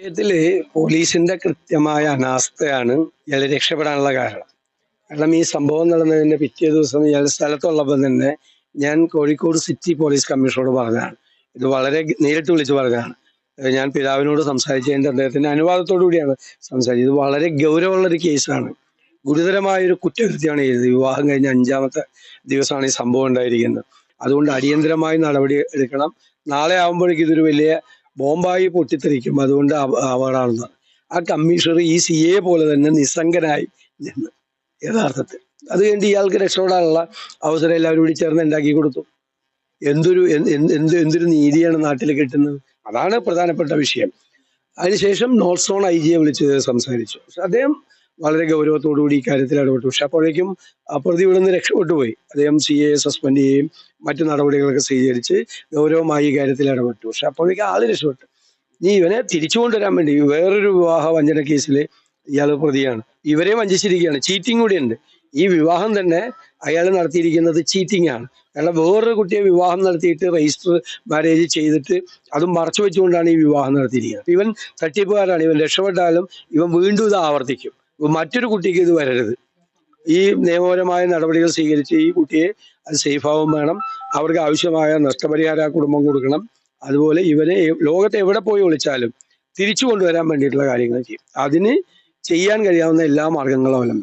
ഇതില് പോലീസിന്റെ കൃത്യമായ അനാസ്ഥയാണ് ഇയാൾ രക്ഷപ്പെടാനുള്ള കാരണം. കാരണം ഈ സംഭവം നടന്നതിന്റെ പിറ്റേ ദിവസം ഇയാൾ സ്ഥലത്തുള്ളപ്പോൾ തന്നെ ഞാൻ കോഴിക്കോട് സിറ്റി പോലീസ് കമ്മീഷണറോട് പറഞ്ഞതാണ്. ഇത് വളരെ നേരിട്ട് വിളിച്ചു പറഞ്ഞതാണ്. ഞാൻ പിതാവിനോട് സംസാരിച്ചതിന്റെ അദ്ദേഹത്തിന്റെ അനുവാദത്തോടു കൂടിയാണ് സംസാരിച്ചത്. ഇത് വളരെ ഗൗരവമുള്ള ഒരു കേസാണ്. ഗുരുതരമായ ഒരു കുറ്റകൃത്യമാണ് ചെയ്തത്. വിവാഹം കഴിഞ്ഞ 5-ാമത്തെ ദിവസമാണ് ഈ സംഭവം ഉണ്ടായിരിക്കുന്നത്. അതുകൊണ്ട് അടിയന്തരമായി നടപടി എടുക്കണം. നാളെ ആകുമ്പോഴേക്കും ഇതൊരു വലിയ ബോംബായി പൊട്ടിത്തെറിക്കും. അതുകൊണ്ട് അപകടമാണെന്ന് ആ കമ്മീഷണർ ഈ CA പോലെ തന്നെ നിസ്സംഗനായി നിന്ന് യഥാർത്ഥത്തിൽ അത് കഴിഞ്ഞ് ഇയാൾക്ക് രക്ഷപ്പെടാനുള്ള അവസരം എല്ലാവരും കൂടി ചേർന്ന് ഉണ്ടാക്കി കൊടുത്തു. എന്തൊരു നീതിയാണ് നാട്ടിൽ കിട്ടുന്നത്. അതാണ് പ്രധാനപ്പെട്ട വിഷയം. അതിനുശേഷം നോർത്ത് സോൺ IG വിളിച്ച് സംസാരിച്ചു. പക്ഷെ അദ്ദേഹം വളരെ ഗൗരവത്തോടു കൂടി ഇക്കാര്യത്തിൽ ഇടപെട്ടു. പക്ഷെ അപ്പോഴേക്കും പ്രതി ഇവിടുന്ന് രക്ഷപ്പെട്ടു പോയി. അദ്ദേഹം CA സസ്പെൻഡ് ചെയ്യുകയും മറ്റു നടപടികളൊക്കെ സ്വീകരിച്ച് ഗൗരവമായി ഈ കാര്യത്തിൽ ഇടപെട്ടു. പക്ഷെ അപ്പോഴേക്കും ആള് രക്ഷപ്പെട്ടു. ഇനി ഇവനെ തിരിച്ചു കൊണ്ടുവരാൻ വേണ്ടി വേറൊരു വിവാഹ വഞ്ചന കേസിൽ ഇയാൾ പ്രതിയാണ്. ഇവരെ വഞ്ചിച്ചിരിക്കുകയാണ്. ചീറ്റിംഗ് കൂടി ഉണ്ട്. ഈ വിവാഹം തന്നെ അയാൾ നടത്തിയിരിക്കുന്നത് ചീറ്റിംഗ് ആണ്. കാരണം വേറൊരു കുട്ടിയെ വിവാഹം നടത്തിയിട്ട് രജിസ്റ്റർ മാരേജ് ചെയ്തിട്ട് അതും മറച്ചു വെച്ചുകൊണ്ടാണ് ഈ വിവാഹം നടത്തിയിരിക്കുന്നത്. ഇവൻ തട്ടിപ്പുകാരാണ്. ഇവൻ രക്ഷപ്പെട്ടാലും ഇവൻ വീണ്ടും ഇത് ആവർത്തിക്കും. മറ്റൊരു കുട്ടിക്ക് ഇത് വരരുത്. ഈ നിയമപരമായ നടപടികൾ സ്വീകരിച്ച് ഈ കുട്ടിയെ അത് സേഫാവും വേണം. അവർക്ക് ആവശ്യമായ നഷ്ടപരിഹാരം ആ കുടുംബം കൊടുക്കണം. അതുപോലെ ഇവരെ ലോകത്ത് എവിടെ പോയി ഒളിച്ചാലും തിരിച്ചു കൊണ്ടുവരാൻ വേണ്ടിയിട്ടുള്ള കാര്യങ്ങൾ ചെയ്യും. അതിന് ചെയ്യാൻ കഴിയാവുന്ന എല്ലാ മാർഗങ്ങളും അവലംബിക്കും.